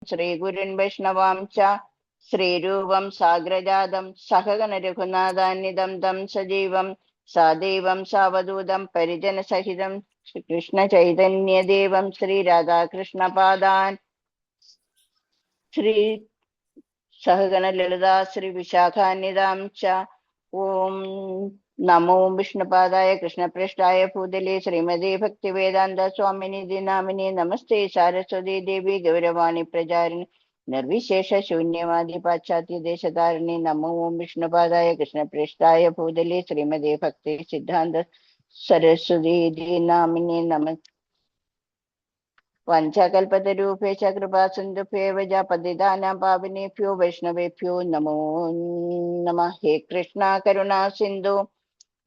ശ്രീഗുരുൻ വൈഷ്ണവാം ച ശ്രീരൂപം സാഗ്രജാതം സഹഗണ രഘുനാഥാന്വിതം തം സജീവം സാദൈവം സാവധൂതം പരിജനസഹിതം കൃഷ്ണ ചൈതന്യദേവം ശ്രീ രാധാകൃഷ്ണപാദാൻ ശ്രീ സഹഗണ ലളിതാ ശ്രീ വിശാഖാന്വിതാം ച. ഓം നമോ വിഷ്ണുപാദായ കൃഷ്ണപ്രേഷ്ഠായ ഭൂതലേ ശ്രീമതി ഭക്തിവേദാന്ത സ്വാമിനി നാമിനി നമസ്തേ സാരസ്വതി ദേവി ഗൗരവാണി പ്രചാരിണി നിർവിശേഷ ശൂന്യവാദി പാശ്ചാത്യ ദേശധാരിണി. നമോ വിഷ്ണുപാദായ കൃഷ്ണപ്രേഷ്ഠായ ഭൂതലേ ശ്രീമതി ഭക്തി സിദ്ധാന്ത സരസ്വതി നാമിനി നമസ്തേ. വഞ്ചകൽപതരൂപേശ കൃപാസിന്ധുഭ്യേവ പതിതാനാം പാവനേഭ്യോ വൈഷ്ണവേഭ്യോ നമോ നമഃ. ഹേ കൃഷ്ണ കരുണാ സിന്ധു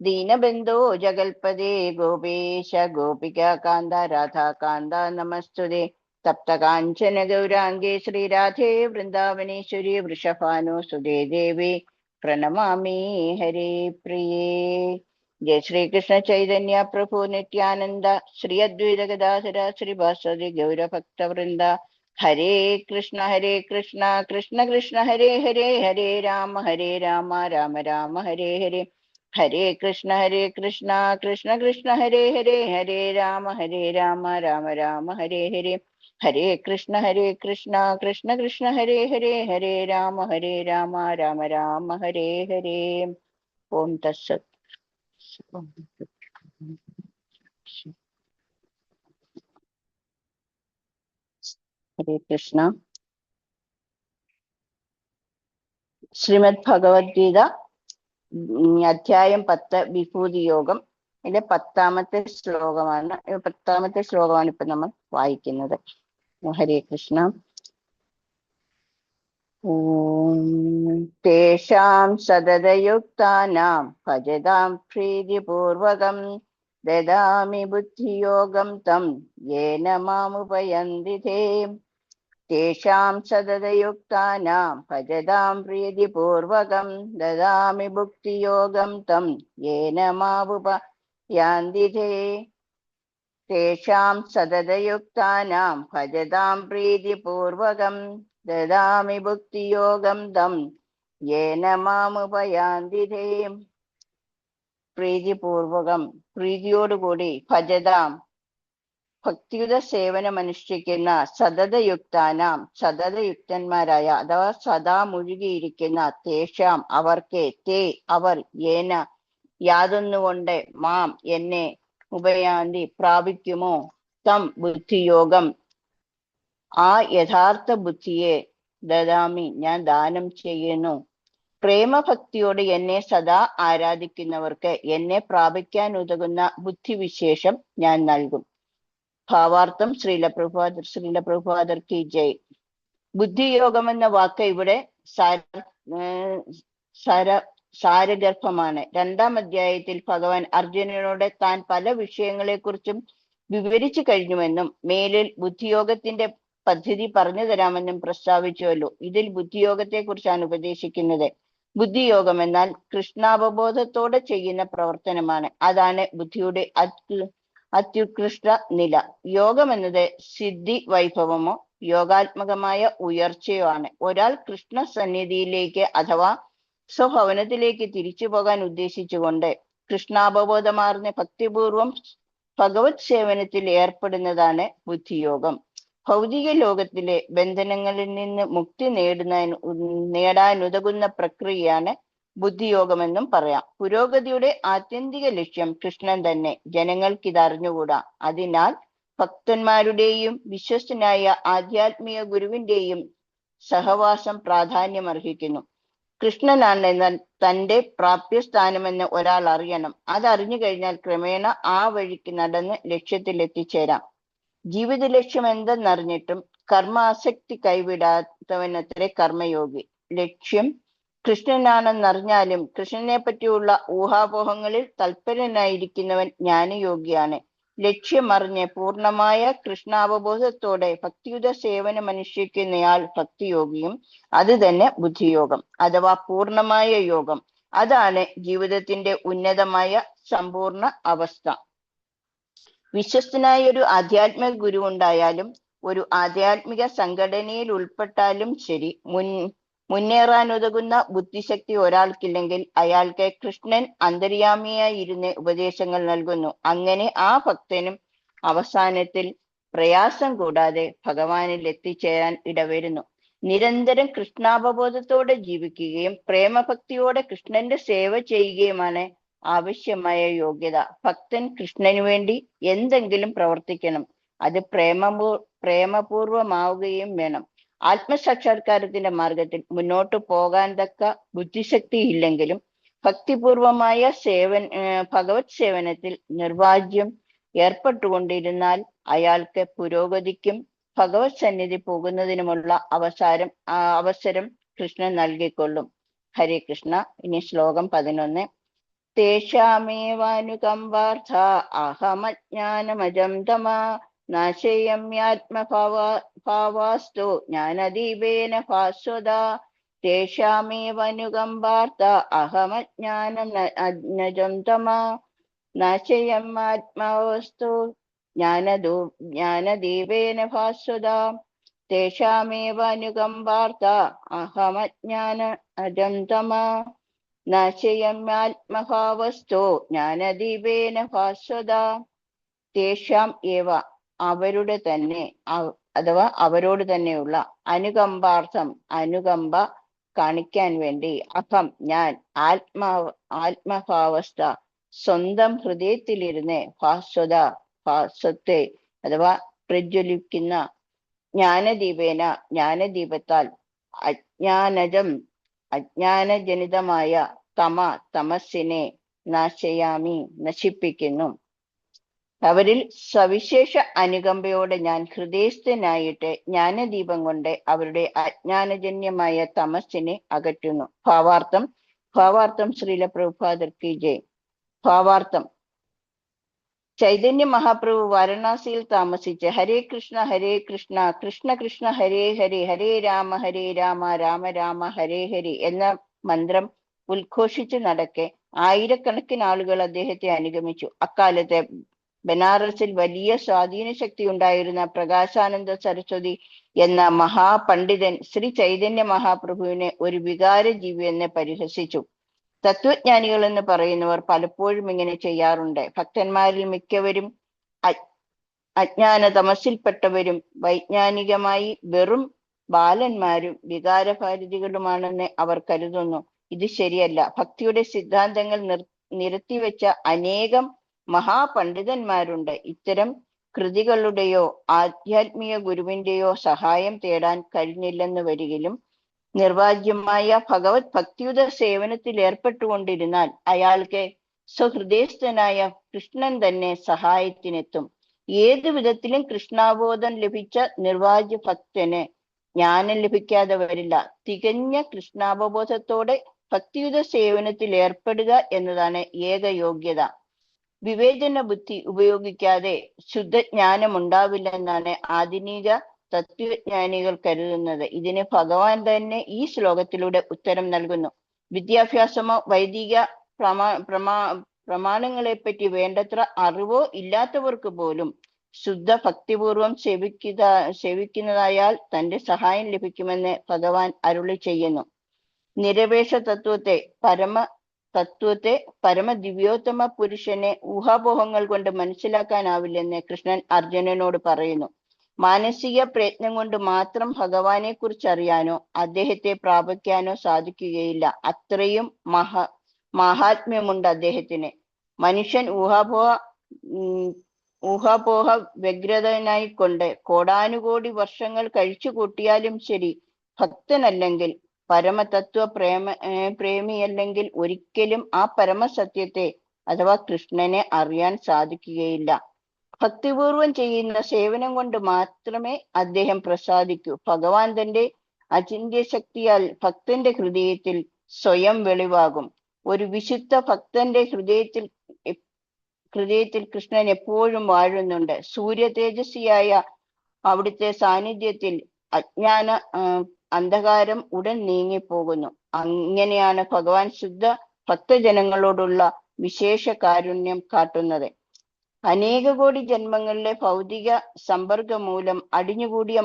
ദീനബന്ധോ ജഗൽപദേ ഗോപേശ ഗോപികാന്ത രാധാകാന്ത നമസ്തുതേ. തപ്തകാഞ്ചന ഗൗരാംഗേ ശ്രീരാധേ വൃന്ദാവനേശ്വരി വൃഷഭാനുസുതേ ദേവി പ്രണമാമി ഹരേ പ്രിയേ. ജയ ശ്രീകൃഷ്ണ ചൈതന്യ പ്രഭു നിത്യാനന്ദ ശ്രീ അദ്വൈത ഗദാധര ശ്രീവാസദി ഗൗരഭക്തവൃന്ദ. ഹരേ കൃഷ്ണ കൃഷ്ണ കൃഷ്ണ ഹരേ ഹരേ ഹരേ രാമ രാമ രാമ ഹരേ ഹരേ. ഹരേ കൃഷ്ണ കൃഷ്ണ കൃഷ്ണ ഹരേ ഹരേ ഹരേ രാമ രാമ രാമ ഹരേ ഹരേ. ഹരേ കൃഷ്ണ കൃഷ്ണ കൃഷ്ണ ഹരേ ഹരേ ഹരേ രാമ രാമ രാമ ഹരേ ഹരേ. ഓം തത്സത്. ഹരേ കൃഷ്ണ. ശ്രീമദ് ഭഗവത്ഗീത അധ്യായം 10 വിഭൂതി യോഗം. ഇതിലെ 10ാമത്തെ ശ്ലോകമാണ് ഇപ്പൊ നമ്മൾ വായിക്കുന്നത്. ഹരേ കൃഷ്ണ. തേഷാം സതതയുക്താനാം ഭജതാം പ്രീതിപൂർവകം ദദാമി ബുദ്ധിയോഗം തം യേന മാമുപയന്തി തേ. തേഷാം സതതയുക്താനാം ഭജതാം പ്രീതിപൂർവകം ദദാമി ഭുക്തിയോഗം തം യേന മാമുപയാന്തി തേ. തേഷാം സതതയുക്താനാം ഭജതാം പ്രീതിപൂർവകം ദദാമി ഭുക്തിയോഗം തം യേന മാമുപയാന്തി തേ. പ്രീതിപൂർവകം പ്രീതിയോടുകൂടി ഭജതാം ഭക്തിയുത സേവനമനുഷ്ഠിക്കുന്ന സതതയുക്താനാം സതതയുക്തന്മാരായ അഥവാ സദാ മുഴുകിയിരിക്കുന്ന തേഷാം അവർക്ക് തേ അവർ യേന യാതൊന്നുകൊണ്ട് മാം എന്നെ ഉപയാന്തി പ്രാപിക്കുമോ തം ബുദ്ധിയോഗം ആ യഥാർത്ഥ ബുദ്ധിയെ ദദാമി ഞാൻ ദാനം ചെയ്യുന്നു. പ്രേമഭക്തിയോട് എന്നെ സദാ ആരാധിക്കുന്നവർക്ക് എന്നെ പ്രാപിക്കാൻ ഉതകുന്ന ബുദ്ധിവിശേഷം ഞാൻ നൽകും. ഭാവാർത്ഥം ശ്രീല പ്രഭുപാദർ കി ജയ്. ബുദ്ധിയോഗം എന്ന വാക്ക് ഇവിടെ സാരഗർഭമാണ്. 2ാം അധ്യായത്തിൽ ഭഗവാൻ അർജുനനോട് താൻ പല വിഷയങ്ങളെ കുറിച്ചും വിവരിച്ചു കഴിഞ്ഞുവെന്നും മേലിൽ ബുദ്ധിയോഗത്തിന്റെ പദ്ധതി പറഞ്ഞു തരാമെന്നും പ്രസ്താവിച്ചുവല്ലോ. ഇതിൽ ബുദ്ധിയോഗത്തെ കുറിച്ചാണ് ഉപദേശിക്കുന്നത്. ബുദ്ധിയോഗം എന്നാൽ കൃഷ്ണാവബോധത്തോടെ ചെയ്യുന്ന പ്രവർത്തനമാണ്. അതാണ് ബുദ്ധിയുടെ അത്യുത്കൃഷ്ട നില. യോഗം എന്നത് സിദ്ധി വൈഭവമോ യോഗാത്മകമായ ഉയർച്ചയോ ആണ്. ഒരാൾ കൃഷ്ണ സന്നിധിയിലേക്ക് അഥവാ സ്വഭവനത്തിലേക്ക് തിരിച്ചു പോകാൻ ഉദ്ദേശിച്ചുകൊണ്ട് കൃഷ്ണാവബോധമാർന്ന ഭക്തിപൂർവം ഭഗവത് സേവനത്തിൽ ഏർപ്പെടുന്നതാണ് ബുദ്ധിയോഗം. ഭൗതിക ലോകത്തിലെ ബന്ധനങ്ങളിൽ നിന്ന് മുക്തി നേടാനുതകുന്ന പ്രക്രിയയാണ് ബുദ്ധിയോഗമെന്നും പറയാം. പുരോഗതിയുടെ ആത്യന്തിക ലക്ഷ്യം കൃഷ്ണൻ തന്നെ. ജനങ്ങൾക്ക് ഇത് അറിഞ്ഞുകൂടാ. അതിനാൽ ഭക്തന്മാരുടെയും വിശ്വസ്തനായ ആധ്യാത്മിക ഗുരുവിന്റെയും സഹവാസം പ്രാധാന്യമർഹിക്കുന്നു. കൃഷ്ണനാണ് എന്നാൽ തന്റെ പ്രാപ്യസ്ഥാനമെന്ന് ഒരാൾ അറിയണം. അതറിഞ്ഞു കഴിഞ്ഞാൽ ക്രമേണ ആ വഴിക്ക് നടന്ന് ലക്ഷ്യത്തിൽ എത്തിച്ചേരാം. ജീവിത ലക്ഷ്യം എന്തെന്നറിഞ്ഞിട്ടും കർമാസക്തി കൈവിടാത്തവനത്രേ കർമ്മയോഗി. ലക്ഷ്യം കൃഷ്ണനാണെന്നറിഞ്ഞാലും കൃഷ്ണനെ പറ്റിയുള്ള ഊഹാപോഹങ്ങളിൽ തൽപരനായിരിക്കുന്നവൻ ജ്ഞാനയോഗിയാണ്. ലക്ഷ്യമറിഞ്ഞ് പൂർണമായ കൃഷ്ണാവബോധത്തോടെ ഭക്തിയുത സേവനമനുഷ്ഠിക്കുന്നയാൾ ഭക്തിയോഗിയും. അത് തന്നെ ബുദ്ധിയോഗം അഥവാ പൂർണമായ യോഗം. അതാണ് ജീവിതത്തിന്റെ ഉന്നതമായ സമ്പൂർണ്ണ അവസ്ഥ. വിശ്വസ്തനായ ഒരു ആധ്യാത്മിക ഗുരു ഉണ്ടായാലും ഒരു ആധ്യാത്മിക സംഘടനയിൽ ഉൾപ്പെട്ടാലും ശരി, മുന്നേറാനുതകുന്ന ബുദ്ധിശക്തി ഒരാൾക്കില്ലെങ്കിൽ അയാൾക്ക് കൃഷ്ണൻ അന്തര്യാമിയായി ഇരുന്ന് ഉപദേശങ്ങൾ നൽകുന്നു. അങ്ങനെ ആ ഭക്തനും അവസാനത്തിൽ പ്രയാസം കൂടാതെ ഭഗവാനിൽ എത്തിച്ചേരാൻ ഇടവരുന്നു. നിരന്തരം കൃഷ്ണാവബോധത്തോടെ ജീവിക്കുകയും പ്രേമഭക്തിയോടെ കൃഷ്ണന്റെ സേവ ചെയ്യുകയുമാണ് ആവശ്യമായ യോഗ്യത. ഭക്തൻ കൃഷ്ണന് വേണ്ടി എന്തെങ്കിലും പ്രവർത്തിക്കണം. അത് പ്രേമപൂർവമാവുകയും വേണം. ആത്മസാക്ഷാത്കാരത്തിന്റെ മാർഗത്തിൽ മുന്നോട്ട് പോകാൻ തക്ക ബുദ്ധിശക്തി ഇല്ലെങ്കിലും ഭക്തിപൂർവമായ ഭഗവത് സേവനത്തിൽ നിർവാജ്യം ഏർപ്പെട്ടുകൊണ്ടിരുന്നാൽ അയാൾക്ക് പുരോഗതിക്കും ഭഗവത് സന്നിധി പോകുന്നതിനുമുള്ള അവസരം കൃഷ്ണൻ നൽകിക്കൊള്ളും. ഹരേ കൃഷ്ണ. ഇനി ശ്ലോകം 11. തേഷാമേവാനുകമ്പാർത്ഥ അഹമജ്ഞാനമജം തമാ നാശയമ്യാത്മഭാവാസ്തു ജ്ഞാനദീപേന ഭാസ്വതാ. തേഷാമേവാനുകമ്പാർത്ഥ അഹമജ്ഞാനം അജ്ഞജം തമാ നാശയമ്യാത്മാവസ്തു ജ്ഞാനദീപേന ഭാസ്വതാ. തേഷാമേവാനുകമ്പാർത്ഥ അഹമജ്ഞാന അജം തമാ നാശയമ്യാത്മഭാവസ്തു ജ്ഞാനദീപേന ഭാസ്വതാ. തേഷാം ഏവ അവരുടെ തന്നെ അഥവാ അവരോട് തന്നെയുള്ള അനുകമ്പാർത്ഥം അനുകമ്പ കാണിക്കാൻ വേണ്ടി അഹം ഞാൻ ആത്മഭാവസ്ഥ സ്വന്തം ഹൃദയത്തിലിരുന്ന് ഭാസ്വത്തെ അഥവാ പ്രജ്വലിക്കുന്ന ജ്ഞാനദീപേന ജ്ഞാനദീപത്താൽ അജ്ഞാനജനിതമായ തമസ്സിനെ നാശയാമി നശിപ്പിക്കുന്നു. അവരിൽ സവിശേഷ അനുകമ്പയോടെ ഞാൻ ഹൃദയസ്ഥനായിട്ട് ജ്ഞാനദീപം കൊണ്ട് അവരുടെ അജ്ഞാനജന്യമായ തമസ്സിനെ അകറ്റുന്നു. ഭാവാർത്ഥം ശ്രീല പ്രഭുപാദർ കി ജയ്. ഭാവാർത്ഥം: ചൈതന്യ മഹാപ്രഭു വാരണാസിയിൽ താമസിച്ച് ഹരേ കൃഷ്ണ കൃഷ്ണ കൃഷ്ണ ഹരേ ഹരേ ഹരേ രാമ രാമ രാമ ഹരേ ഹരേ എന്ന മന്ത്രം ഉദ്ഘോഷിച്ച് നടക്കെ ആയിരക്കണക്കിന് ആളുകൾ അദ്ദേഹത്തെ അനുഗമിച്ചു. അക്കാലത്തെ ബനാറസിൽ വലിയ സ്വാധീന ശക്തി ഉണ്ടായിരുന്ന പ്രകാശാനന്ദ സരസ്വതി എന്ന മഹാപണ്ഡിതൻ ശ്രീ ചൈതന്യ മഹാപ്രഭുവിനെ ഒരു വികാര ജീവി എന്ന് പരിഹസിച്ചു. തത്വജ്ഞാനികൾ എന്ന് പറയുന്നവർ പലപ്പോഴും ഇങ്ങനെ ചെയ്യാറുണ്ട്. ഭക്തന്മാരിൽ മിക്കവരും അജ്ഞാന തമസിൽപ്പെട്ടവരും വൈജ്ഞാനികമായി വെറും ബാലന്മാരും വികാരഭാരതികളുമാണെന്ന് അവർ കരുതുന്നു. ഇത് ശരിയല്ല. ഭക്തിയുടെ സിദ്ധാന്തങ്ങൾ നിരത്തിവെച്ച അനേകം മഹാപണ്ഡിതന്മാരുണ്ട്. ഇത്തരം കൃതികളുടെയോ ആധ്യാത്മിക ഗുരുവിന്റെയോ സഹായം തേടാൻ കഴിഞ്ഞില്ലെന്ന് വരികിലും നിർവാജ്യമായ ഭഗവത് ഭക്തിയുത സേവനത്തിൽ ഏർപ്പെട്ടുകൊണ്ടിരുന്നാൽ അയാൾക്ക് സ്വഹൃദയസ്ഥനായ കൃഷ്ണൻ തന്നെ സഹായത്തിനെത്തും. ഏതു വിധത്തിലും കൃഷ്ണാബോധം ലഭിച്ച നിർവാജ്യ ഭക്തന് ജ്ഞാനം ലഭിക്കാതെ വരില്ല. തികഞ്ഞ കൃഷ്ണാവബോധത്തോടെ ഭക്തിയുത സേവനത്തിൽ ഏർപ്പെടുക എന്നതാണ് ഏക യോഗ്യത. വിവേചന ബുദ്ധി ഉപയോഗിക്കാതെ ശുദ്ധജ്ഞാനം ഉണ്ടാവില്ലെന്നാണ് ആധുനിക തത്വജ്ഞാനികൾ കരുതുന്നത്. ഇതിന് ഭഗവാൻ തന്നെ ഈ ശ്ലോകത്തിലൂടെ ഉത്തരം നൽകുന്നു. വിദ്യാഭ്യാസമോ വൈദിക പ്രമാണങ്ങളെപ്പറ്റി വേണ്ടത്ര അറിവോ ഇല്ലാത്തവർക്ക് പോലും ശുദ്ധ ഭക്തിപൂർവം സേവിക്കുന്നതായാൽ തന്റെ സഹായം ലഭിക്കുമെന്ന് ഭഗവാൻ അരുളി ചെയ്യുന്നു. നിരപേക്ഷ തത്വത്തെ പരമദിവ്യോത്തമ പുരുഷനെ ഊഹാപോഹങ്ങൾ കൊണ്ട് മനസ്സിലാക്കാനാവില്ലെന്ന് കൃഷ്ണൻ അർജുനനോട് പറയുന്നു. മാനസിക പ്രയത്നം കൊണ്ട് മാത്രം ഭഗവാനെ കുറിച്ച് അറിയാനോ അദ്ദേഹത്തെ പ്രാപിക്കാനോ സാധിക്കുകയില്ല. അത്രയും മഹാത്മ്യമുണ്ട് അദ്ദേഹത്തിന്. മനുഷ്യൻ ഊഹാപോഹ വ്യഗ്രതനായിക്കൊണ്ട് കോടാനുകോടി വർഷങ്ങൾ കഴിച്ചു കൂട്ടിയാലും ശരി, ഭക്തനല്ലെങ്കിൽ പരമതത്വ പ്രേമിയല്ലെങ്കിൽ ഒരിക്കലും ആ പരമസത്യത്തെ അഥവാ കൃഷ്ണനെ അറിയാൻ സാധിക്കുകയില്ല. ഭക്തിപൂർവം ചെയ്യുന്ന സേവനം കൊണ്ട് മാത്രമേ അദ്ദേഹം പ്രസാദിക്കൂ. ഭഗവാൻ തന്റെ അചിന്ത്യ ശക്തിയാൽ ഭക്തന്റെ ഹൃദയത്തിൽ സ്വയം വെളിവാകും. ഒരു വിശുദ്ധ ഭക്തന്റെ ഹൃദയത്തിൽ കൃഷ്ണൻ എപ്പോഴും വാഴുന്നുണ്ട്. സൂര്യ തേജസ്വിയായ അവിടുത്തെ സാന്നിധ്യത്തിൽ അജ്ഞാന അന്ധകാരം ഉടൻ നീങ്ങിപ്പോകുന്നു. അങ്ങനെയാണ് ഭഗവാൻ ശുദ്ധ ഭക്തജനങ്ങളോടുള്ള വിശേഷ കാരുണ്യം കാട്ടുന്നത്. അനേക കോടി ജന്മങ്ങളിലെ ഭൗതിക സമ്പർക്കം മൂലം അടിഞ്ഞുകൂടിയ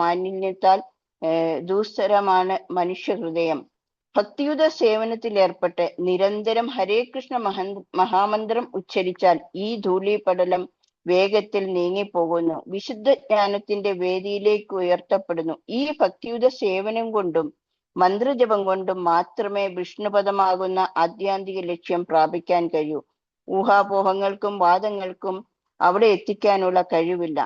മാലിന്യത്താൽ ദൂസ്സരമാണ് മനുഷ്യ ഹൃദയം. ഭക്തിയുത സേവനത്തിൽ ഏർപ്പെട്ട് നിരന്തരം ഹരേ കൃഷ്ണ മഹാമന്ത്രം ഉച്ചരിച്ചാൽ ഈ ധൂളീപടലം വേഗത്തിൽ നീങ്ങിപ്പോകുന്നു, വിശുദ്ധ ജ്ഞാനത്തിന്റെ വേദിയിലേക്ക് ഉയർത്തപ്പെടുന്നു. ഈ ഭക്തിയുത സേവനം കൊണ്ടും മന്ത്രജപം കൊണ്ടും മാത്രമേ വിഷ്ണുപദമാകുന്ന ആത്യന്തിക ലക്ഷ്യം പ്രാപിക്കാൻ കഴിയൂ. ഊഹാപോഹങ്ങൾക്കും വാദങ്ങൾക്കും അവിടെ എത്തിക്കാനുള്ള കഴിവില്ല.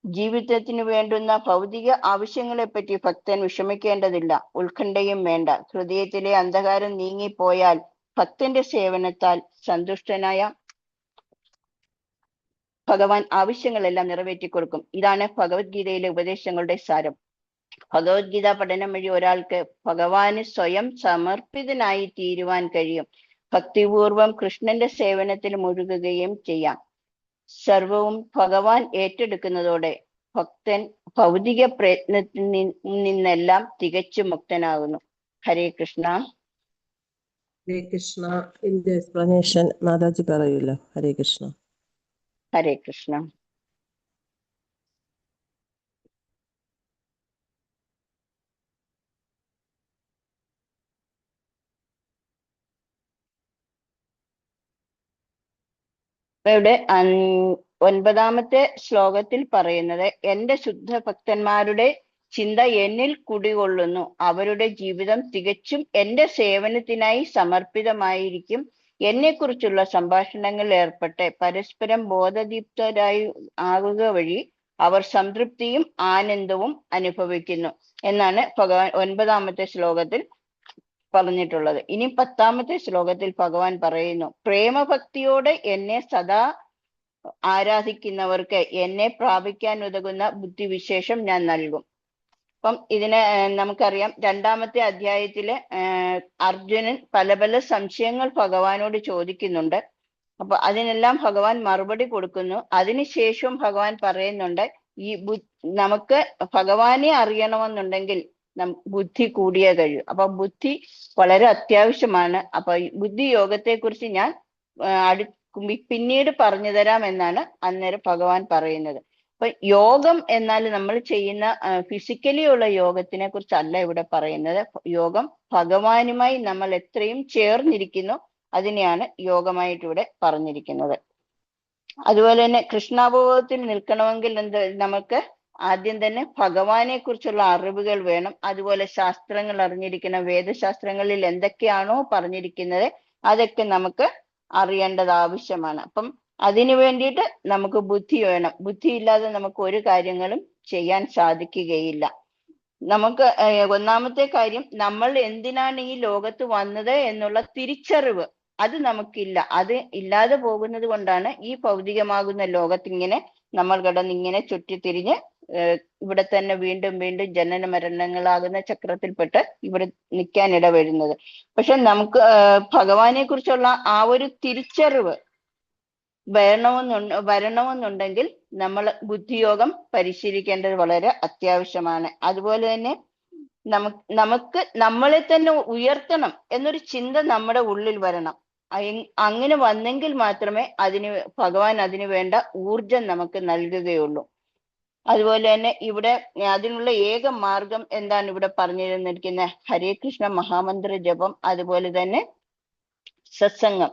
ജീവിതത്തിന് വേണ്ടുന്ന ഭൗതിക ആവശ്യങ്ങളെപ്പറ്റി ഭക്തൻ വിഷമിക്കേണ്ടതില്ല, ഉത്കണ്ഠയും വേണ്ട. ഹൃദയത്തിലെ അന്ധകാരം നീങ്ങിപ്പോയാൽ ഭക്തന്റെ സേവനത്താൽ സന്തുഷ്ടനായ ഭഗവാൻ ആവശ്യങ്ങളെല്ലാം നിറവേറ്റിക്കൊടുക്കും. ഇതാണ് ഭഗവത്ഗീതയിലെ ഉപദേശങ്ങളുടെ സാരം. ഭഗവത്ഗീത പഠനം വഴി ഒരാൾക്ക് ഭഗവാന് സ്വയം സമർപ്പിതനായി തീരുവാൻ കഴിയും. ഭക്തിപൂർവം കൃഷ്ണന്റെ സേവനത്തിൽ മുഴുകുകയും ചെയ്യാം. സർവവും ഭഗവാൻ ഏറ്റെടുക്കുന്നതോടെ ഭക്തൻ ഭൗതിക പ്രയത്നത്തിൽ നിന്നെല്ലാം തികച്ചു മുക്തനാകുന്നു. ഹരേ കൃഷ്ണ. ഹരേ കൃഷ്ണ. ഇതിന്റെ എക്സ്പ്ലനേഷൻ മാതാജി പറയൂല്ലോ. ഹരേ കൃഷ്ണ. ഹരേ കൃഷ്ണ. ഇവിടെ 9ാമത്തെ ശ്ലോകത്തിൽ പറയുന്നത്, എന്റെ ശുദ്ധ ഭക്തന്മാരുടെ ചിന്ത എന്നിൽ കുടികൊള്ളുന്നു, അവരുടെ ജീവിതം തികച്ചും എന്റെ സേവനത്തിനായി സമർപ്പിതമായിരിക്കും. എന്നെക്കുറിച്ചുള്ള സംഭാഷണങ്ങളിൽ ഏർപ്പെട്ട് പരസ്പരം ബോധദീപ്തരായി ആകുക വഴി അവർ സംതൃപ്തിയും ആനന്ദവും അനുഭവിക്കുന്നു എന്നാണ് ഭഗവാൻ 9ാമത്തെ ശ്ലോകത്തിൽ പറഞ്ഞിട്ടുള്ളത്. ഇനി 10ാമത്തെ ശ്ലോകത്തിൽ ഭഗവാൻ പറയുന്നു, പ്രേമഭക്തിയോടെ എന്നെ സദാ ആരാധിക്കുന്നവർക്ക് എന്നെ പ്രാപിക്കാൻ ഉതകുന്ന ബുദ്ധിവിശേഷം ഞാൻ നൽകും. അപ്പം ഇതിന് നമുക്കറിയാം, 2ാമത്തെ അധ്യായത്തില് അർജുനൻ പല പല സംശയങ്ങൾ ഭഗവാനോട് ചോദിക്കുന്നുണ്ട്. അപ്പൊ അതിനെല്ലാം ഭഗവാൻ മറുപടി കൊടുക്കുന്നു. അതിനുശേഷം ഭഗവാൻ പറയുന്നുണ്ട്, ഈ നമുക്ക് ഭഗവാനെ അറിയണമെന്നുണ്ടെങ്കിൽ ബുദ്ധി കൂടിയേ കഴിയൂ. അപ്പൊ ബുദ്ധി വളരെ അത്യാവശ്യമാണ്. അപ്പൊ ബുദ്ധി യോഗത്തെ കുറിച്ച് ഞാൻ പിന്നീട് പറഞ്ഞു തരാം എന്നാണ് അന്നേരം ഭഗവാൻ പറയുന്നത്. അപ്പൊ യോഗം എന്നാൽ നമ്മൾ ചെയ്യുന്ന ഫിസിക്കലി ഉള്ള യോഗത്തിനെ കുറിച്ചല്ല ഇവിടെ പറയുന്നത്. യോഗം ഭഗവാനുമായി നമ്മൾ എത്രയും ചേർന്നിരിക്കുന്നു അതിനെയാണ് യോഗമായിട്ട് ഇവിടെ പറഞ്ഞിരിക്കുന്നത്. അതുപോലെ തന്നെ കൃഷ്ണാവബോധത്തിൽ നിൽക്കണമെങ്കിൽ നമുക്ക് ആദ്യം തന്നെ ഭഗവാനെ കുറിച്ചുള്ള അറിവുകൾ വേണം. അതുപോലെ ശാസ്ത്രങ്ങൾ അറിഞ്ഞിരിക്കണം. വേദശാസ്ത്രങ്ങളിൽ എന്തൊക്കെയാണോ പറഞ്ഞിരിക്കുന്നത് അതൊക്കെ നമുക്ക് അറിയേണ്ടത് ആവശ്യമാണ്. അപ്പം അതിനു വേണ്ടിയിട്ട് നമുക്ക് ബുദ്ധി വേണം. ബുദ്ധി ഇല്ലാതെ നമുക്ക് ഒരു കാര്യങ്ങളും ചെയ്യാൻ സാധിക്കുകയില്ല. നമുക്ക് 1ാമത്തെ കാര്യം, നമ്മൾ എന്തിനാണ് ഈ ലോകത്ത് വന്നത് എന്നുള്ള തിരിച്ചറിവ് അത് നമുക്കില്ല. അത് ഇല്ലാതെ പോകുന്നത് കൊണ്ടാണ് ഈ ഭൗതികമാകുന്ന ലോകത്തിങ്ങനെ നമ്മൾ കിടന്നിങ്ങനെ ചുറ്റിത്തിരിഞ്ഞ് ഇവിടെ തന്നെ വീണ്ടും വീണ്ടും ജനന മരണങ്ങളാകുന്ന ചക്രത്തിൽപ്പെട്ട് ഇവിടെ നിൽക്കാൻ ഇടവരുന്നത്. പക്ഷെ നമുക്ക് ഭഗവാനെ കുറിച്ചുള്ള ആ ഒരു തിരിച്ചറിവ് വരണമെന്നുണ്ടെങ്കിൽ നമ്മൾ ബുദ്ധിയോഗം പരിശീലിക്കേണ്ടത് വളരെ അത്യാവശ്യമാണ്. അതുപോലെ തന്നെ നമുക്ക് നമ്മളെ തന്നെ ഉയർത്തണം എന്നൊരു ചിന്ത നമ്മുടെ ഉള്ളിൽ വരണം. അങ്ങനെ വന്നെങ്കിൽ മാത്രമേ ഭഗവാൻ അതിനു വേണ്ട ഊർജം നമുക്ക് നൽകുകയുള്ളൂ. അതുപോലെ തന്നെ ഇവിടെ അതിനുള്ള ഏക മാർഗം എന്താണ് ഇവിടെ പറഞ്ഞു തന്നിരിക്കുന്നത്? ഹരേ കൃഷ്ണ മഹാമന്ത്ര ജപം, അതുപോലെ തന്നെ സത്സംഗം.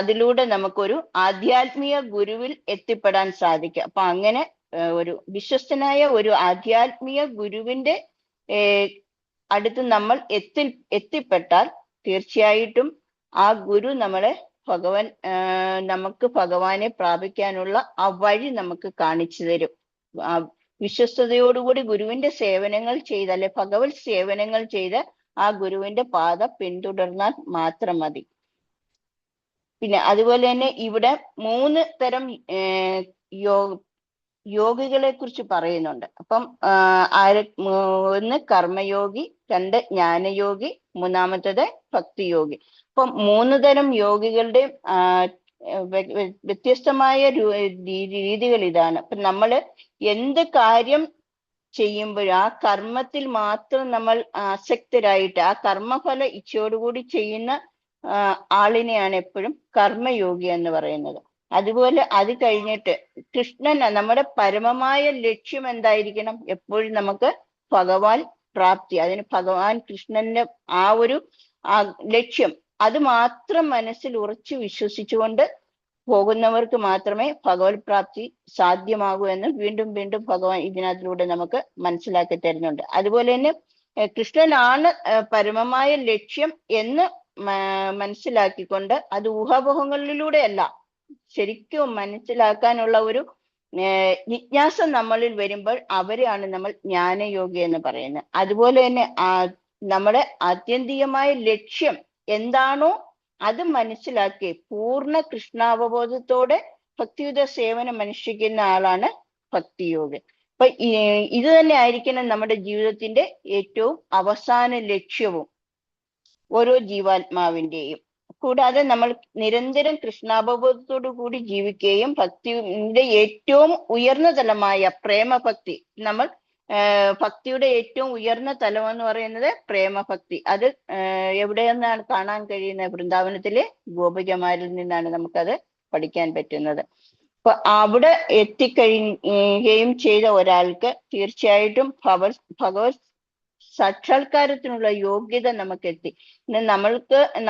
അതിലൂടെ നമുക്കൊരു ആധ്യാത്മിക ഗുരുവിൽ എത്തിപ്പെടാൻ സാധിക്കും. അപ്പൊ അങ്ങനെ ഒരു വിശ്വസ്തനായ ഒരു ആധ്യാത്മിക ഗുരുവിന്റെ അടുത്ത് നമ്മൾ എത്തിപ്പെട്ടാൽ തീർച്ചയായിട്ടും ആ ഗുരു നമ്മളെ നമുക്ക് ഭഗവാനെ പ്രാപിക്കാനുള്ള ആ വഴി നമുക്ക് കാണിച്ചു തരും. വിശ്വസ്തയോടുകൂടി ഗുരുവിന്റെ സേവനങ്ങൾ ചെയ്ത്, അല്ലെ ഭഗവത് സേവനങ്ങൾ ചെയ്ത് ആ ഗുരുവിന്റെ പാത പിന്തുടർന്നാൽ മാത്രം മതി. പിന്നെ അതുപോലെ തന്നെ ഇവിടെ 3 തരം യോഗികളെ കുറിച്ച് പറയുന്നുണ്ട്. അപ്പം 1 കർമ്മയോഗി, 2 ജ്ഞാനയോഗി, 3ാമത്തത് ഭക്തിയോഗി. അപ്പം 3 തരം യോഗികളുടെ വ്യത്യസ്തമായ രീതികൾ ഇതാണ്. അപ്പൊ നമ്മൾ എന്ത് കാര്യം ചെയ്യുമ്പോഴും ആ കർമ്മത്തിൽ മാത്രം നമ്മൾ ആസക്തരായിട്ട് ആ കർമ്മഫല ഇച്ഛയോടുകൂടി ചെയ്യുന്ന ആളിനെയാണ് എപ്പോഴും കർമ്മയോഗി എന്ന് പറയുന്നത്. അതുപോലെ അത് കഴിഞ്ഞിട്ട് കൃഷ്ണൻ നമ്മുടെ പരമമായ ലക്ഷ്യം എന്തായിരിക്കണം? എപ്പോഴും നമുക്ക് ഭഗവാൻ പ്രാപ്തി, അതിന് ഭഗവാൻ കൃഷ്ണന്റെ ആ ഒരു ലക്ഷ്യം അത് മാത്രം മനസ്സിൽ ഉറച്ചു വിശ്വസിച്ചുകൊണ്ട് പോകുന്നവർക്ക് മാത്രമേ ഭഗവത് പ്രാപ്തി സാധ്യമാകൂ എന്ന് വീണ്ടും വീണ്ടും ഭഗവാൻ ഇതിനകത്തിലൂടെ നമുക്ക് മനസ്സിലാക്കി തരുന്നുണ്ട്. അതുപോലെ തന്നെ കൃഷ്ണനാണ് പരമമായ ലക്ഷ്യം എന്ന് മനസ്സിലാക്കിക്കൊണ്ട് അത് ഊഹാപോഹങ്ങളിലൂടെയല്ല, ശരിക്കും മനസ്സിലാക്കാനുള്ള ഒരു ജിജ്ഞാസ നമ്മളിൽ വരുമ്പോൾ അവരെയാണ് നമ്മൾ ജ്ഞാനയോഗി എന്ന് പറയുന്നത്. അതുപോലെ തന്നെ നമ്മുടെ ആത്യന്തികമായ ലക്ഷ്യം എന്താണോ അത് മനസ്സിലാക്കി പൂർണ്ണ കൃഷ്ണാവബോധത്തോടെ ഭക്തിയുത സേവനം അനുഷ്ഠിക്കുന്ന ആളാണ് ഭക്തിയോഗി. അപ്പൊ ഇത് തന്നെ ആയിരിക്കണം നമ്മുടെ ജീവിതത്തിന്റെ ഏറ്റവും അവസാന ലക്ഷ്യവും ഓരോ ജീവാത്മാവിന്റെയും. കൂടാതെ നമ്മൾ നിരന്തരം കൃഷ്ണാവബോധത്തോടു കൂടി ജീവിക്കുകയും ഭക്തിയുടെ ഏറ്റവും ഉയർന്ന തലമായ പ്രേമഭക്തി, നമ്മൾ ഭക്തിയുടെ ഏറ്റവും ഉയർന്ന തലം എന്ന് പറയുന്നത് പ്രേമഭക്തി. അത് എവിടെ നിന്നാണ് കാണാൻ കഴിയുന്നത്? വൃന്ദാവനത്തിലെ ഗോപികമാരിൽ നിന്നാണ് നമുക്കത് പഠിക്കാൻ പറ്റുന്നത്. അപ്പൊ അവിടെ എത്തിക്കഴിയുകയും ചെയ്ത ഒരാൾക്ക് തീർച്ചയായിട്ടും ഭഗവത് സാക്ഷാത്കാരത്തിനുള്ള യോഗ്യത നമുക്കെത്തി.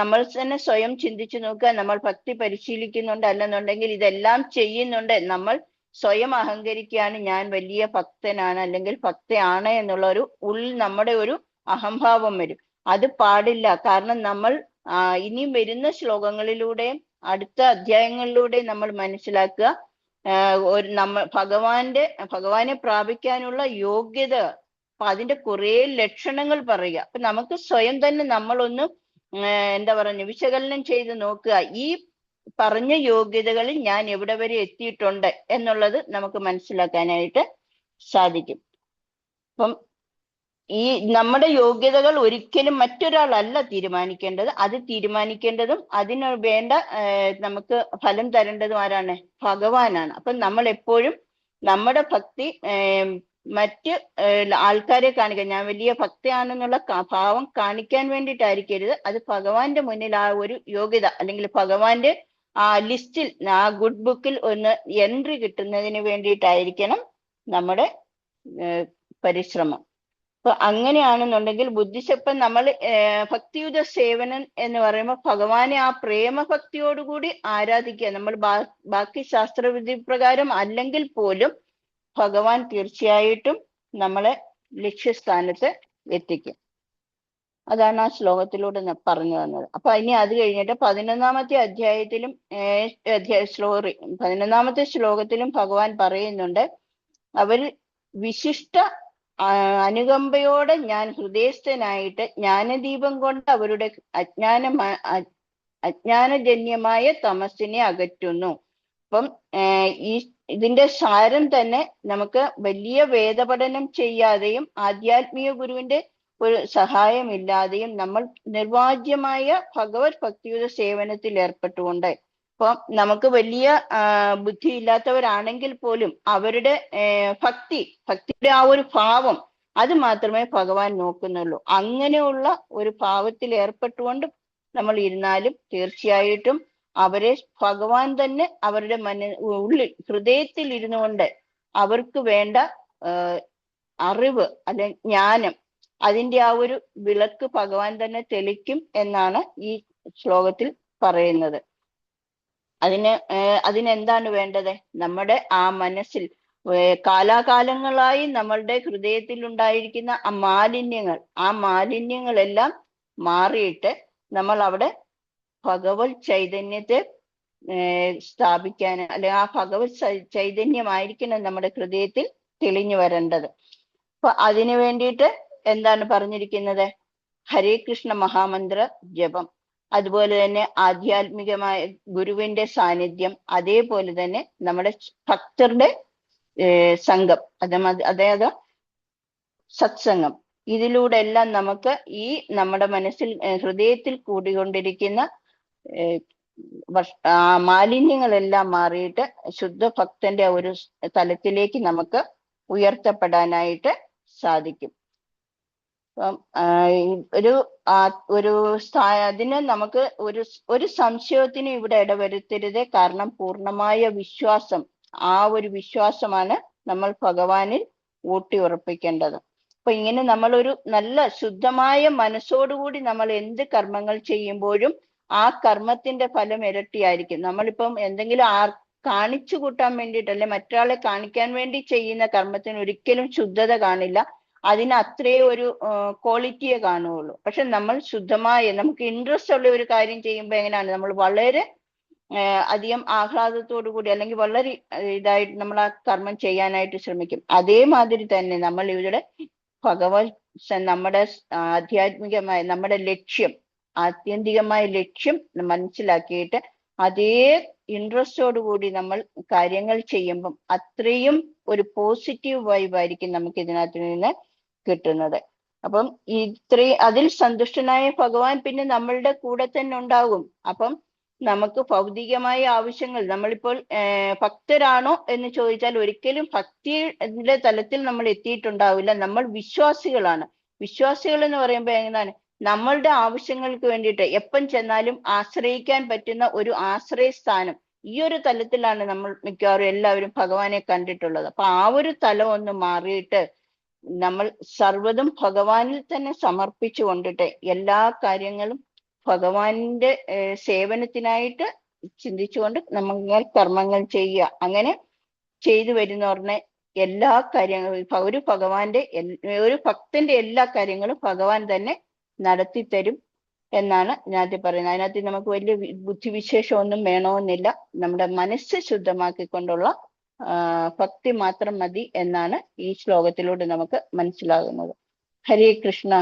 നമ്മൾ തന്നെ സ്വയം ചിന്തിച്ചു നോക്കുക. നമ്മൾ ഭക്തി പരിശീലിക്കുന്നുണ്ട്, അല്ലെന്നുണ്ടെങ്കിൽ ഇതെല്ലാം ചെയ്യുന്നുണ്ട്, നമ്മൾ സ്വയം അഹങ്കരിക്കുകയാണ്, ഞാൻ വലിയ ഭക്തനാണ് അല്ലെങ്കിൽ ഭക്തയാണ് എന്നുള്ള ഒരു നമ്മുടെ ഒരു അഹംഭാവം വരും. അത് പാടില്ല. കാരണം നമ്മൾ ഇനിയും വരുന്ന ശ്ലോകങ്ങളിലൂടെയും അടുത്ത അധ്യായങ്ങളിലൂടെയും നമ്മൾ മനസ്സിലാക്കുക, ഭഗവാനെ പ്രാപിക്കാനുള്ള യോഗ്യത, അപ്പൊ അതിന്റെ കുറെ ലക്ഷണങ്ങൾ പറയുക. അപ്പൊ നമുക്ക് സ്വയം തന്നെ നമ്മളൊന്ന് എന്താ പറയുക, വിശകലനം ചെയ്ത് നോക്കുക, ഈ പറഞ്ഞ യോഗ്യതകളിൽ ഞാൻ എവിടെ വരെ എത്തിയിട്ടുണ്ട് എന്നുള്ളത് നമുക്ക് മനസ്സിലാക്കാനായിട്ട് സാധിക്കും. അപ്പം ഈ നമ്മുടെ യോഗ്യതകൾ ഒരിക്കലും മറ്റൊരാളല്ല തീരുമാനിക്കേണ്ടത്. അത് തീരുമാനിക്കേണ്ടതും അതിന് വേണ്ട നമുക്ക് ഫലം തരേണ്ടതും ആരാണ്? ഭഗവാനാണ്. അപ്പം നമ്മൾ എപ്പോഴും നമ്മുടെ ഭക്തി മറ്റ് ആൾക്കാരെ കാണിക്കാൻ, ഞാൻ വലിയ ഭക്തയാണെന്നുള്ള ഭാവം കാണിക്കാൻ വേണ്ടിയിട്ടായിരിക്കരുത്. അത് ഭഗവാന്റെ മുന്നിൽ ആ ഒരു യോഗ്യത അല്ലെങ്കിൽ ഭഗവാന്റെ ആ ലിസ്റ്റിൽ, ആ ഗുഡ് ബുക്കിൽ ഒന്ന് എൻട്രി കിട്ടുന്നതിന് വേണ്ടിയിട്ടായിരിക്കണം നമ്മുടെ പരിശ്രമം. അപ്പൊ അങ്ങനെയാണെന്നുണ്ടെങ്കിൽ ബുദ്ധിശക്തി നമ്മൾ ഭക്തിയുത സേവനം എന്ന് പറയുമ്പോൾ ഭഗവാനെ ആ പ്രേമഭക്തിയോടുകൂടി ആരാധിക്കുക. നമ്മൾ ബാക്കി ശാസ്ത്രവിധി പ്രകാരം അല്ലെങ്കിൽ പോലും ഭഗവാൻ തീർച്ചയായിട്ടും നമ്മളെ ലക്ഷ്യസ്ഥാനത്ത് എത്തിക്കും. അതാണ് ആ ശ്ലോകത്തിലൂടെ പറഞ്ഞു തന്നത്. അപ്പൊ ഇനി അത് കഴിഞ്ഞിട്ട് 11ാമത്തെ അധ്യായത്തിലും 11ാമത്തെ ശ്ലോകത്തിലും ഭഗവാൻ പറയുന്നുണ്ട്, അവർ വിശിഷ്ട അനുകമ്പയോടെ ഞാൻ ഹൃദയസ്ഥനായിട്ട് ജ്ഞാനദീപം കൊണ്ട് അവരുടെ അജ്ഞാനജന്യമായ തമസ്സിനെ അകറ്റുന്നു. അപ്പം ഇതിന്റെ സാരം തന്നെ നമുക്ക് വലിയ വേദപഠനം ചെയ്യാതെയും ആധ്യാത്മിക ഗുരുവിന്റെ ഒരു സഹായമില്ലാതെയും നമ്മൾ നിർവാജ്യമായ ഭഗവത് ഭക്തിയുടെ സേവനത്തിൽ ഏർപ്പെട്ടുകൊണ്ട്, ഇപ്പം നമുക്ക് വലിയ ബുദ്ധി ഇല്ലാത്തവരാണെങ്കിൽ പോലും അവരുടെ ഭക്തിയുടെ ആ ഒരു ഭാവം അത് മാത്രമേ ഭഗവാൻ നോക്കുന്നുള്ളൂ. അങ്ങനെയുള്ള ഒരു ഭാവത്തിൽ ഏർപ്പെട്ടുകൊണ്ട് നമ്മൾ ഇരുന്നാലും തീർച്ചയായിട്ടും അവരെ ഭഗവാൻ തന്നെ അവരുടെ ഉള്ളിൽ ഹൃദയത്തിൽ ഇരുന്നുകൊണ്ട് അവർക്ക് വേണ്ട അറിവ് അല്ലെങ്കിൽ ജ്ഞാനം, അതിന്റെ ആ ഒരു വിളക്ക് ഭഗവാൻ തന്നെ തെളിക്കും എന്നാണ് ഈ ശ്ലോകത്തിൽ പറയുന്നത്. അതിനെന്താണ് വേണ്ടത്? നമ്മുടെ ആ മനസ്സിൽ കാലാകാലങ്ങളായി നമ്മളുടെ ഹൃദയത്തിൽ ഉണ്ടായിരിക്കുന്ന ആ മാലിന്യങ്ങളെല്ലാം മാറിയിട്ട് നമ്മൾ അവിടെ ഭഗവത് ചൈതന്യത്തെ സ്ഥാപിക്കാൻ, അല്ലെ ആ ഭഗവത് ചൈതന്യമായിരിക്കണം നമ്മുടെ ഹൃദയത്തിൽ തെളിഞ്ഞു വരേണ്ടത്. അപ്പൊ അതിനു വേണ്ടിയിട്ട് എന്താണ് പറഞ്ഞിരിക്കുന്നത്? ഹരേ കൃഷ്ണ മഹാമന്ത്ര ജപം, അതുപോലെ തന്നെ ആധ്യാത്മികമായ ഗുരുവിന്റെ സാന്നിധ്യം, അതേപോലെ തന്നെ നമ്മുടെ ഭക്തരുടെ സംഘം, അതായത് സത്സംഗം, ഇതിലൂടെ എല്ലാം നമുക്ക് ഈ നമ്മുടെ മനസ്സിൽ ഹൃദയത്തിൽ കൂടിക്കൊണ്ടിരിക്കുന്ന മാലിന്യങ്ങളെല്ലാം മാറിയിട്ട് ശുദ്ധ ഭക്തന്റെ ഒരു തലത്തിലേക്ക് നമുക്ക് ഉയർത്തപ്പെടാനായിട്ട് സാധിക്കും. അപ്പം ഒരു അതിന് നമുക്ക് ഒരു സംശയത്തിനും ഇവിടെ ഇടവരുത്തരുത്. കാരണം പൂർണ്ണമായ വിശ്വാസം, ആ ഒരു വിശ്വാസമാണ് നമ്മൾ ഭഗവാനിൽ ഊട്ടി ഉറപ്പിക്കേണ്ടത്. അപ്പൊ ഇങ്ങനെ നമ്മൾ ഒരു നല്ല ശുദ്ധമായ മനസ്സോടുകൂടി നമ്മൾ എന്ത് കർമ്മങ്ങൾ ചെയ്യുമ്പോഴും ആ കർമ്മത്തിന്റെ ഫലം ഇരട്ടിയായിരിക്കും. നമ്മളിപ്പം എന്തെങ്കിലും കാണിച്ചു കൂട്ടാൻ വേണ്ടിയിട്ടല്ലേ, മറ്റൊരാളെ കാണിക്കാൻ വേണ്ടി ചെയ്യുന്ന കർമ്മത്തിന് ഒരിക്കലും ശുദ്ധത കാണില്ല. അതിന് അത്രയും ഒരു ക്വാളിറ്റിയെ കാണുകയുള്ളൂ. പക്ഷെ നമ്മൾ ശുദ്ധമായ, നമുക്ക് ഇൻട്രസ്റ്റ് ഉള്ള ഒരു കാര്യം ചെയ്യുമ്പോൾ എങ്ങനെയാണ്, നമ്മൾ വളരെ അധികം ആഹ്ലാദത്തോടു കൂടി അല്ലെങ്കിൽ വളരെ ഇതായിട്ട് നമ്മൾ ആ കർമ്മം ചെയ്യാനായിട്ട് ശ്രമിക്കും. അതേമാതിരി തന്നെ നമ്മൾ ഇവിടെ നമ്മുടെ ആധ്യാത്മികമായ നമ്മുടെ ലക്ഷ്യം, ആത്യന്തികമായ ലക്ഷ്യം മനസ്സിലാക്കിയിട്ട് അതേ ഇൻട്രസ്റ്റോടു കൂടി നമ്മൾ കാര്യങ്ങൾ ചെയ്യുമ്പം അത്രയും ഒരു പോസിറ്റീവ് വൈബായിരിക്കും നമുക്ക് ഇതിനകത്ത് നിന്ന് കിട്ടുന്നത്. അപ്പം അതിൽ സന്തുഷ്ടനായ ഭഗവാൻ പിന്നെ നമ്മളുടെ കൂടെ തന്നെ ഉണ്ടാകും. അപ്പം നമുക്ക് ഭൗതികമായ ആവശ്യങ്ങൾ, നമ്മളിപ്പോൾ ഭക്തരാണോ എന്ന് ചോദിച്ചാൽ ഒരിക്കലും ഭക്തിയുടെ തലത്തിൽ നമ്മൾ എത്തിയിട്ടുണ്ടാവില്ല. നമ്മൾ വിശ്വാസികളാണ്. വിശ്വാസികൾ എന്ന് പറയുമ്പോൾ എങ്ങനെയാണ്, നമ്മളുടെ ആവശ്യങ്ങൾക്ക് വേണ്ടിയിട്ട് എപ്പം ചെന്നാലും ആശ്രയിക്കാൻ പറ്റുന്ന ഒരു ആശ്രയ സ്ഥാനം, ഈ ഒരു തലത്തിലാണ് നമ്മൾ മിക്കവാറും എല്ലാവരും ഭഗവാനെ കണ്ടിട്ടുള്ളത്. അപ്പൊ ആ ഒരു തലം ഒന്ന് മാറിയിട്ട് നമ്മൾ സർവ്വതും ഭഗവാനിൽ തന്നെ സമർപ്പിച്ചു കൊണ്ടിട്ട് എല്ലാ കാര്യങ്ങളും ഭഗവാന്റെ സേവനത്തിനായിട്ട് ചിന്തിച്ചുകൊണ്ട് നമ്മൾ കർമ്മങ്ങൾ ചെയ്യുക. അങ്ങനെ ചെയ്തു വരുന്നവരുടെ എല്ലാ കാര്യങ്ങളും ഒരു ഭക്തന്റെ എല്ലാ കാര്യങ്ങളും ഭഗവാൻ തന്നെ നടത്തി തരും എന്നാണ് ഇതിനകത്ത് പറയുന്നത്. അതിനകത്ത് നമുക്ക് വലിയ ബുദ്ധിവിശേഷം ഒന്നും വേണമെന്നില്ല. നമ്മുടെ മനസ്സ് ശുദ്ധമാക്കിക്കൊണ്ടുള്ള ഭക്തി മാത്രം മതി എന്നാണ് ഈ ശ്ലോകത്തിലൂടെ നമുക്ക് മനസ്സിലാകുന്നത്. ഹരേ കൃഷ്ണ.